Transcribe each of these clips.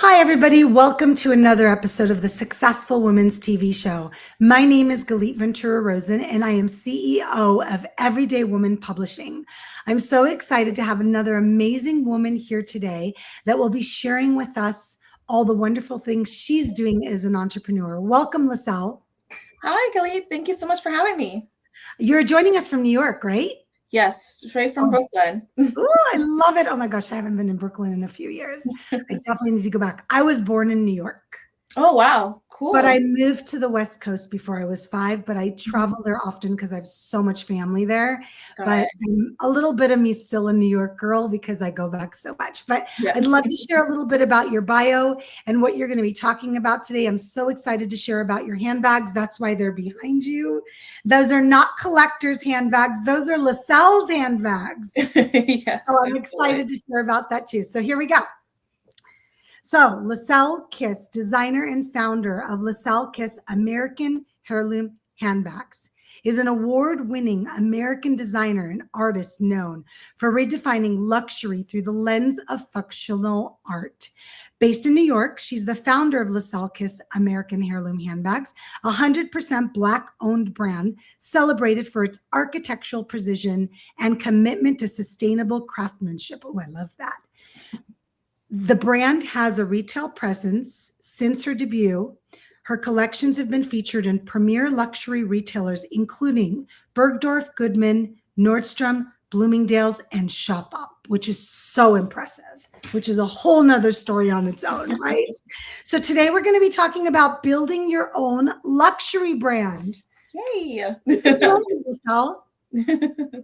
Hi, everybody. Welcome to another episode of the Successful Women's TV show. My name is Galit Ventura-Rozen, and I am CEO of Everyday Woman Publishing. I'm so excited to have another amazing woman here today that will be sharing with us all the wonderful things she's doing as an entrepreneur. Welcome, Liselle. Hi, Galit. Thank you so much for having me. You're joining us from New York, right? Yes, straight from Brooklyn. Ooh, I love it. Oh my gosh, I haven't been in Brooklyn in a few years. I definitely need to go back. I was born in New York. Oh, wow. But Cool. I moved to the West Coast before I was 5, but I travel there often because I have so much family there. Got But it. a little bit of me still a New York girl because I go back so much. But Yeah. I'd love to share a little bit about your bio and what you're going to be talking about today. I'm so excited to share about your handbags. That's why they're behind you. Those are not collectors' handbags. Those are Liselle's handbags. Yes. So I'm excited to share about that too. So here we go. So Liselle Kiss, designer and founder of Liselle Kiss American Heirloom Handbags, is an award-winning American designer and artist known for redefining luxury through the lens of functional art. Based in New York, she's the founder of Liselle Kiss American Heirloom Handbags, a 100% Black-owned brand celebrated for its architectural precision and commitment to sustainable craftsmanship. Oh, I love that. The brand has a retail presence since her debut. Her collections have been featured in premier luxury retailers, including Bergdorf Goodman, Nordstrom, Bloomingdale's, and Shop Up, which is so impressive, which is a whole nother story on its own, right? So today we're going to be talking about building your own luxury brand. Yay.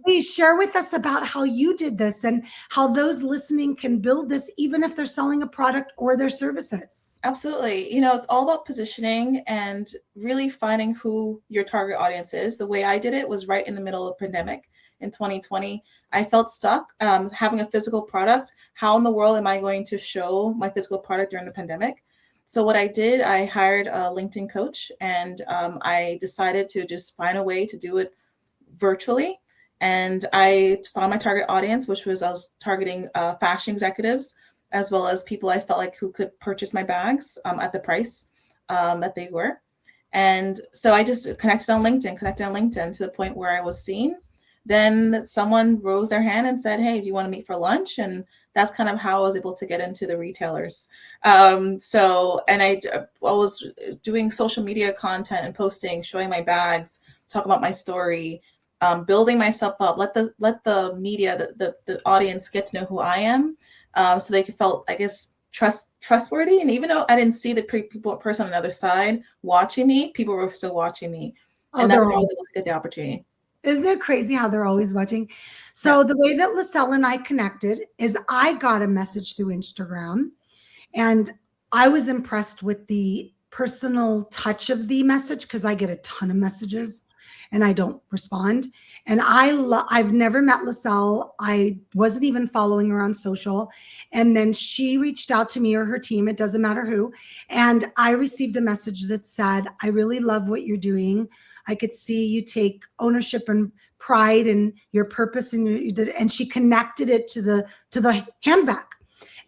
Please share with us about how you did this and how those listening can build this, even if they're selling a product or their services. Absolutely. It's all about positioning and really finding who your target audience is. The way I did it was right in the middle of the pandemic in 2020. I felt stuck having a physical product. How in the world am I going to show my physical product during the pandemic? So what I did, I hired a LinkedIn coach, and I decided to just find a way to do it virtually. And I found my target audience, which was I was targeting fashion executives, as well as people I felt like who could purchase my bags at the price that they were. And so I just connected on LinkedIn to the point where I was seen. Then someone rose their hand and said, "Hey, do you want to meet for lunch?" And that's kind of how I was able to get into the retailers. And I was doing social media content and posting, showing my bags, talk about my story, building myself up, let the media, the audience get to know who I am, so they felt, I guess, trustworthy. And even though I didn't see the person on the other side watching me, people were still watching me, and that's how I was able to get the opportunity. Isn't it crazy how they're always watching? So the way that Liselle and I connected is I got a message through Instagram, and I was impressed with the personal touch of the message because I get a ton of messages and I don't respond. And I've never met Liselle. I wasn't even following her on social. And then she reached out to me or her team, it doesn't matter who. And I received a message that said, "I really love what you're doing. I could see you take ownership and pride in your purpose." And she connected it to the handbag.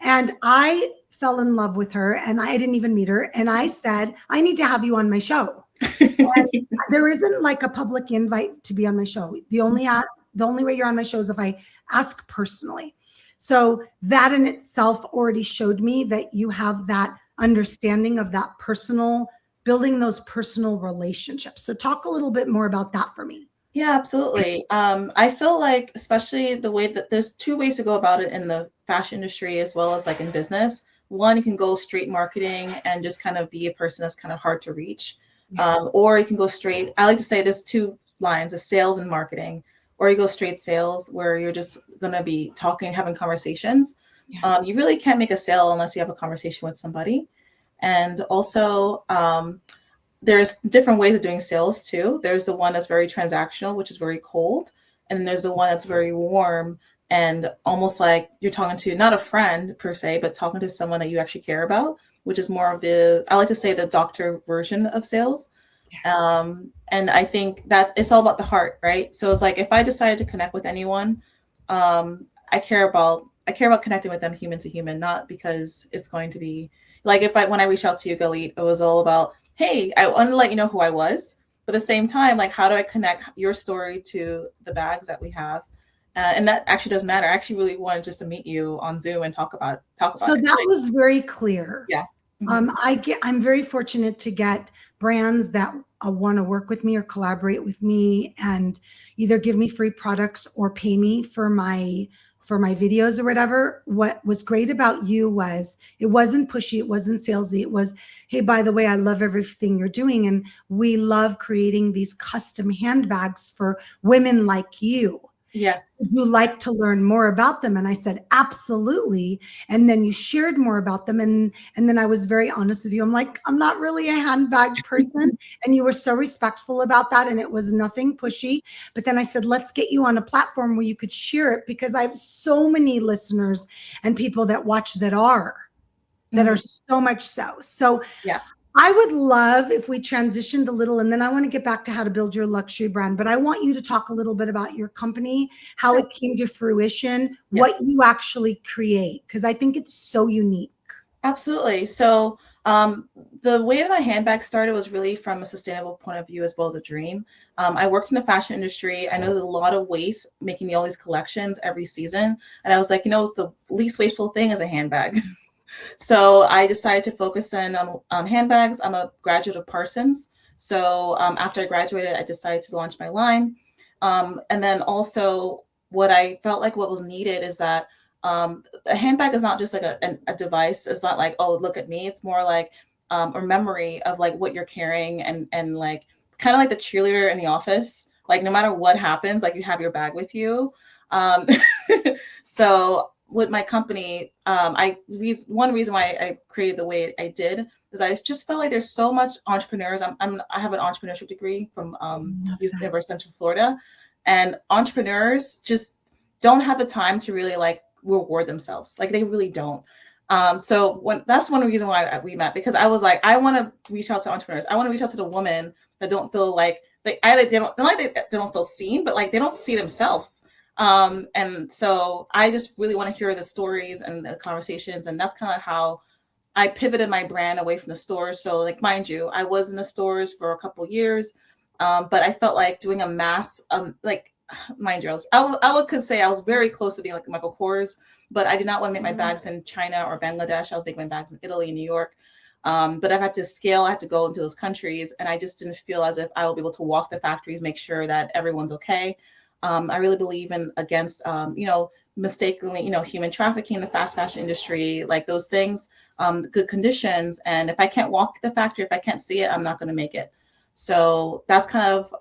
And I fell in love with her, and I didn't even meet her. And I said, "I need to have you on my show." And there isn't like a public invite to be on my show. The only way you're on my show is if I ask personally. So that in itself already showed me that you have that understanding of that personal, building those personal relationships. So talk a little bit more about that for me. Yeah, absolutely. I feel like, especially the way that there's two ways to go about it in the fashion industry as well as like in business. One, you can go straight marketing and just kind of be a person that's kind of hard to reach. Yes. Or you can go straight. I like to say there's two lines of sales and marketing, or you go straight sales where you're just going to be talking, having conversations. Yes. You really can't make a sale unless you have a conversation with somebody. And also, there's different ways of doing sales too. There's the one that's very transactional, which is very cold. And then there's the one that's very warm and almost like you're talking to not a friend per se, but talking to someone that you actually care about, which is more of I like to say the doctor version of sales. Yes. And I think that it's all about the heart, right? So it's like, if I decided to connect with anyone, I care about I care about connecting with them human to human, not because it's going to be like when I reached out to you, Galit, it was all about, hey, I want to let you know who I was, but at the same time, like, how do I connect your story to the bags that we have? And that actually does matter. I actually really wanted just to meet you on Zoom and talk about So it. that was very clear. Yeah. Mm-hmm. I'm very fortunate to get brands that want to work with me or collaborate with me and either give me free products or pay me for my videos or whatever. What was great about you was it wasn't pushy, it wasn't salesy. It was, hey, by the way, I love everything you're doing, and we love creating these custom handbags for women like you. Yes. Would you like to learn more about them? And I said, absolutely. And then you shared more about them. And then I was very honest with you. I'm like, I'm not really a handbag person. And you were so respectful about that. And it was nothing pushy. But then I said, let's get you on a platform where you could share it, because I have so many listeners and people that watch that are so much so. So yeah. I would love if we transitioned a little, and then I want to get back to how to build your luxury brand, but I want you to talk a little bit about your company, how it came to fruition, what you actually create, because I think it's so unique. Absolutely. So the way that my handbag started was really from a sustainable point of view as well as a dream. I worked in the fashion industry. I know there's a lot of waste making all these collections every season. And I was like, it's the least wasteful thing is a handbag. So I decided to focus in on handbags. I'm a graduate of Parsons. So after I graduated, I decided to launch my line. And then also what I felt like what was needed is that a handbag is not just like a device. It's not like, oh, look at me. It's more like a memory of like what you're carrying and like kind of like the cheerleader in the office. Like no matter what happens, like you have your bag with you. So with my company, one reason why I created the way I did is I just felt like there's so much entrepreneurs. I have an entrepreneurship degree from University of Central Florida, and entrepreneurs just don't have the time to really like reward themselves. Like they really don't. So that's one reason why we met, because I was like, I want to reach out to entrepreneurs. I want to reach out to the women that don't feel like they don't feel seen, but like they don't see themselves. And so I just really want to hear the stories and the conversations. And that's kind of how I pivoted my brand away from the stores. So like, mind you, I was in the stores for a couple of years. But I felt like doing a mass, mind you, I could say I was very close to being like Michael Kors, but I did not want to make my bags in China or Bangladesh. I was making my bags in Italy and New York. But I've had to scale, I had to go into those countries, and I just didn't feel as if I will be able to walk the factories, make sure that everyone's okay. I really believe in against, mistakenly, human trafficking in the fast fashion industry, like those things, good conditions. And if I can't walk the factory, if I can't see it, I'm not going to make it. So that's kind of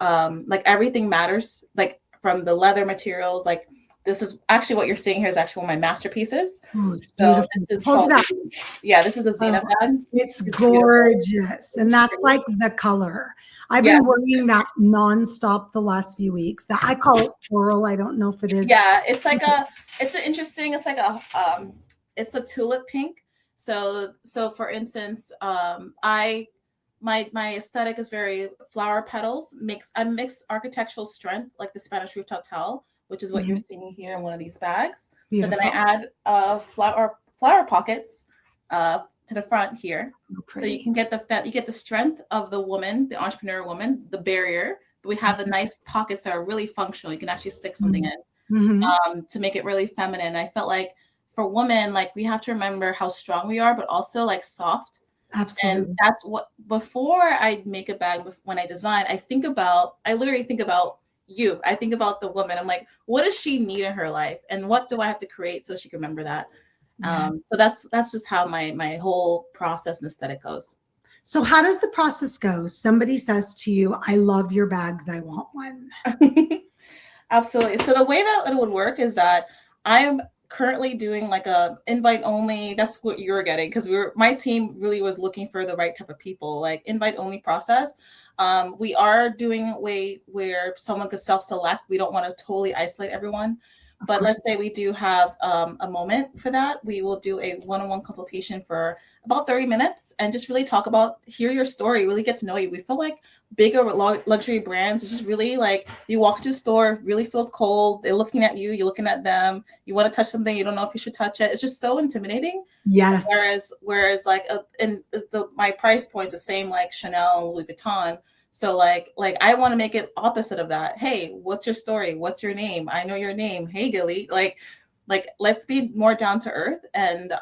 like everything matters, like from the leather materials, like this is actually what you're seeing here is actually one of my masterpieces. Oh, so this is Hold it up. Yeah, this is a Zena bag. It's gorgeous. Beautiful. And that's like the color. I've been wearing that nonstop the last few weeks. That I call it floral. I don't know if it is. Yeah, it's like it's a tulip pink. So for instance, my aesthetic is very flower petals. I mix architectural strength, like the Spanish rooftop tile, which is what you're seeing here in one of these bags. Beautiful. But then I add flower pockets to the front here, so you can get the strength of the woman, the entrepreneur woman, the barrier. But we have the nice pockets that are really functional. You can actually stick something in to make it really feminine. I felt like for women, like we have to remember how strong we are, but also like soft. Absolutely. And that's what, before I make a bag, when I design, I literally think about you. I think about the woman. I'm like, what does she need in her life? And what do I have to create so she can remember that? Yes. So that's just how my whole process and aesthetic goes. So how does the process go? Somebody says to you, I love your bags, I want one. Absolutely. So the way that it would work is that I'm currently doing like a invite only. That's what you're getting, because my team really was looking for the right type of people, like invite only process. We are doing a way where someone could self-select. We don't want to totally isolate everyone. But let's say we do have a moment for that. We will do a one-on-one consultation for about 30 minutes and just really talk about, hear your story, really get to know you. We feel like bigger luxury brands, it's just really like you walk into a store, really feels cold. They're looking at you, you're looking at them. You want to touch something, you don't know if you should touch it. It's just so intimidating. Yes. Whereas like, my price point's the same like Chanel and Louis Vuitton. So like I want to make it opposite of that. Hey, what's your story? What's your name? I know your name. Hey, Galit. Like let's be more down to earth and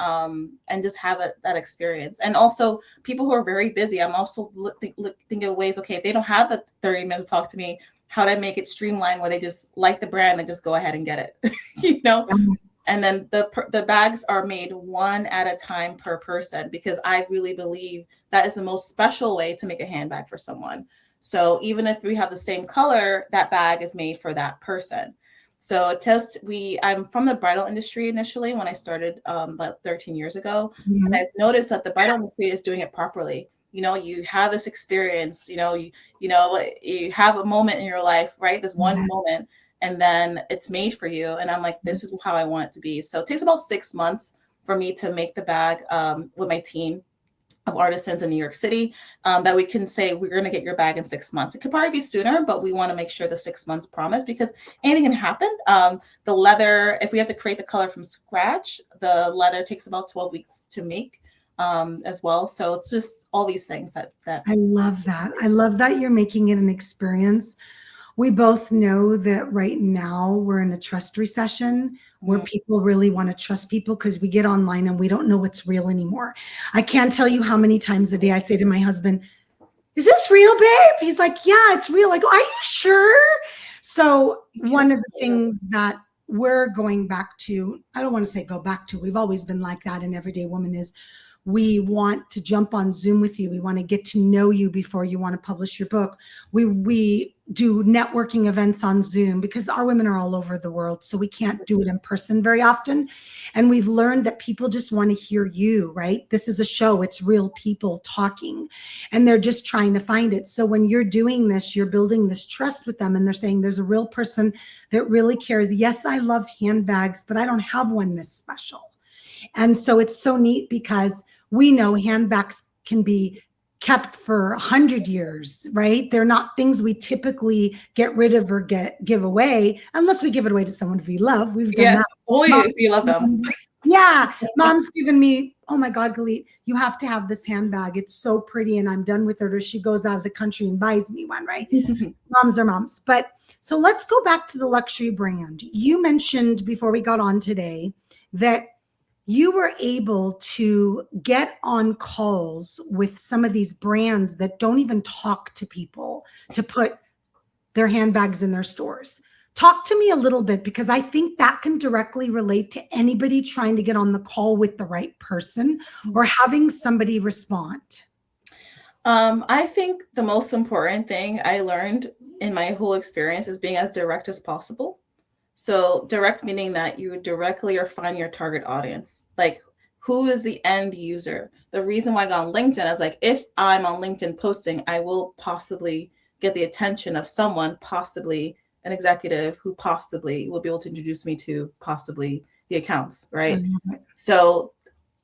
just have that experience. And also people who are very busy, I'm also thinking of ways, okay, if they don't have the 30 minutes to talk to me, how do I make it streamlined where they just like the brand and just go ahead and get it, you know? Yes. And then the bags are made one at a time per person, because I really believe that is the most special way to make a handbag for someone. So even if we have the same color, that bag is made for that person. So I'm from the bridal industry initially when I started about 13 years ago. Mhm. And I've noticed that the bridal industry is doing it properly. You know, you have this experience, you have a moment in your life, right? This one Yes. moment, and then it's made for you. And I'm like, this is how I want it to be. So it takes about 6 months for me to make the bag with my team of artisans in New York City, that we can say we're going to get your bag in 6 months. It could probably be sooner, but we want to make sure the 6 months promise, because anything can happen. The leather, if we have to create the color from scratch, the leather takes about 12 weeks to make as well. So it's just all these things that I love that. I love that you're making it an experience. We both know that right now we're in a trust recession where people really want to trust people, because we get online and we don't know what's real anymore. I can't tell you how many times a day I say to my husband, is this real, babe? He's like, yeah, it's real. I go, are you sure? So one of the things that we're going back to, I don't want to say go back to, we've always been like that in Everyday Woman, is we want to jump on Zoom with you. We want to get to know you before you want to publish your book. We do networking events on Zoom because our women are all over the world, so we can't do it in person very often. And we've learned that people just want to hear you, right? This is a show. It's real people talking, and they're just trying to find it. So when you're doing this, you're building this trust with them, and they're saying there's a real person that really cares. Yes, I love handbags, but I don't have one this special. And so it's so neat because we know handbags can be kept for 100 years, right? They're not things we typically get rid of or give away, unless we give it away to someone we love. We've done that. Only if you love them. Yeah. Mom's given me, oh my God, Galit, you have to have this handbag. It's so pretty. And I'm done with it. Or she goes out of the country and buys me one, right? Moms are moms. But so let's go back to the luxury brand. You mentioned before we got on today that you were able to get on calls with some of these brands that don't even talk to people to put their handbags in their stores. Talk to me a little bit, because I think that can directly relate to anybody trying to get on the call with the right person or having somebody respond. I think the most important thing I learned in my whole experience is being as direct as possible. So direct meaning that you directly are finding your target audience. Like, who is the end user? The reason why I got on LinkedIn is like, if I'm on LinkedIn posting, I will possibly get the attention of someone, possibly an executive who possibly will be able to introduce me to possibly the accounts, right? So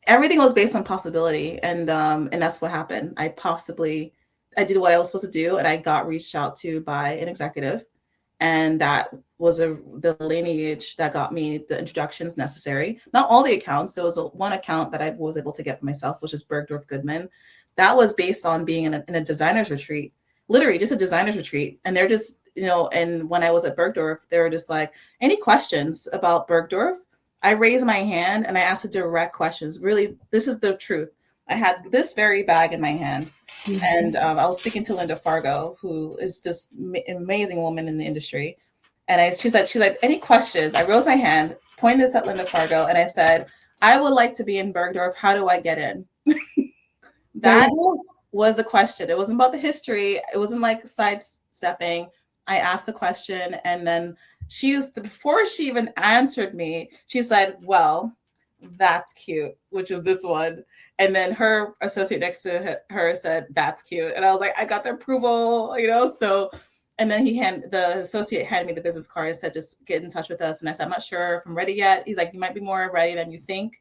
everything was based on possibility. And that's what happened. I did what I was supposed to do, and I got reached out to by an executive. And that was the lineage that got me the introductions necessary. Not all the accounts. There was one account that I was able to get myself, which is Bergdorf Goodman. That was based on being in a designer's retreat, literally just a designer's retreat. And they're just, and when I was at Bergdorf, they were just like, any questions about Bergdorf? I raised my hand and I asked the direct questions. Really, this is the truth. I had this very bag in my hand. And I was speaking to Linda Fargo, who is this amazing woman in the industry. And she's like, any questions? I rose my hand, pointed this at Linda Fargo, and I said, I would like to be in Bergdorf. How do I get in? That was a question. It wasn't about the history. It wasn't like sidestepping. I asked the question, and then before she even answered me, she said, well, that's cute, which was this one. And then her associate next to her said, that's cute. And I was like, I got the approval, so, and then the associate handed me the business card and said, just get in touch with us. And I said, I'm not sure if I'm ready yet. He's like, you might be more ready than you think.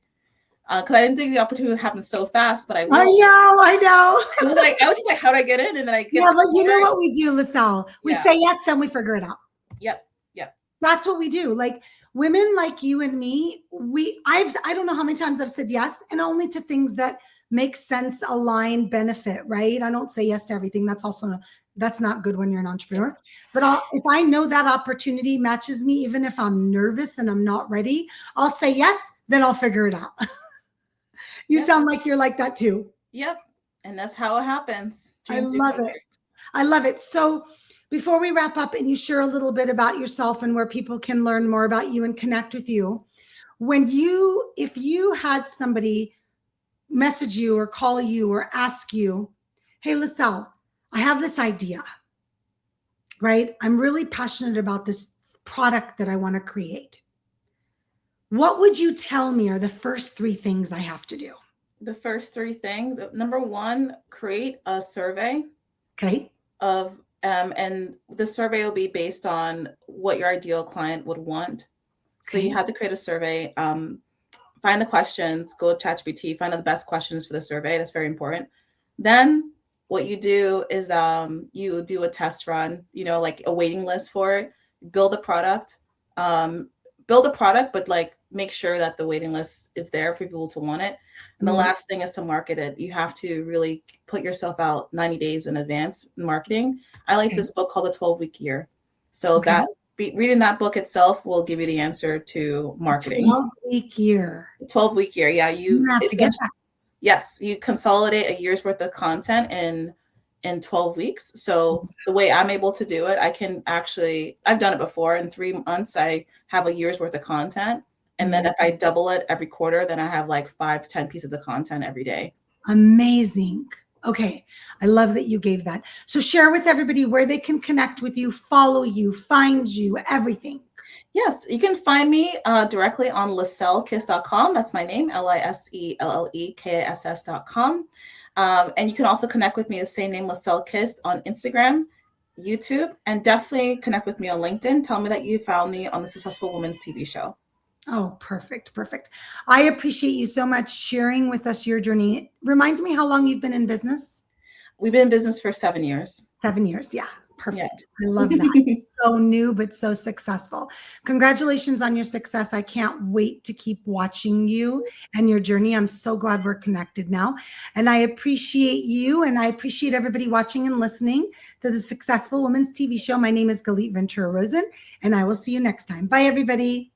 because I didn't think the opportunity would happen so fast, but I will. I know. It was like, I was just like, how do I get in? And then I get Yeah, but you know what we do, Liselle? We say yes, then we figure it out. Yep. That's what we do. Like women like you and me, I don't know how many times I've said yes, and only to things that make sense, align, benefit, right? I don't say yes to everything. That's not good when you're an entrepreneur. But if I know that opportunity matches me, even if I'm nervous and I'm not ready, I'll say yes, then I'll figure it out. You sound like you're like that too. Yep. And that's how it happens. I love it. I love it. So before we wrap up and you share a little bit about yourself and where people can learn more about you and connect with you, if you had somebody message you or call you or ask you, hey, Liselle, I have this idea, right? I'm really passionate about this product that I want to create. What would you tell me are the first 3 things I have to do? The first 3 things. Number 1, create a survey. Okay. And the survey will be based on what your ideal client would want. So you have to create a survey, find the questions, go to ChatGPT, find out the best questions for the survey. That's very important. Then what you do is you do a test run, like a waiting list for it, build a product, but like make sure that the waiting list is there for people to want it. And the last thing is to market it. You have to really put yourself out 90 days in advance in marketing. I like this book called The 12-Week Year. So reading that book itself will give you the answer to marketing. 12-week year. 12-week year. Yeah. You have to get that. Yes. You consolidate a year's worth of content in 12 weeks. So the way I'm able to do it, I've done it before. In 3 months, I have a year's worth of content. And then if I double it every quarter, then I have like 5 to 10 pieces of content every day. Amazing. Okay. I love that you gave that. So share with everybody where they can connect with you, follow you, find you, everything. Yes, you can find me directly on lisellekiss.com. That's my name, LISELLEKISS.com. And you can also connect with me the same name, Liselle Kiss, on Instagram, YouTube, and definitely connect with me on LinkedIn. Tell me that you found me on the Successful Women's TV show. Oh, perfect. Perfect. I appreciate you so much sharing with us your journey. Remind me how long you've been in business? We've been in business for 7 years. 7 years. Yeah. Perfect. Yeah. I love that. So new, but so successful. Congratulations on your success. I can't wait to keep watching you and your journey. I'm so glad we're connected now. And I appreciate you. And I appreciate everybody watching and listening to the Successful Women's TV show. My name is Galit Ventura-Rozen, and I will see you next time. Bye, everybody.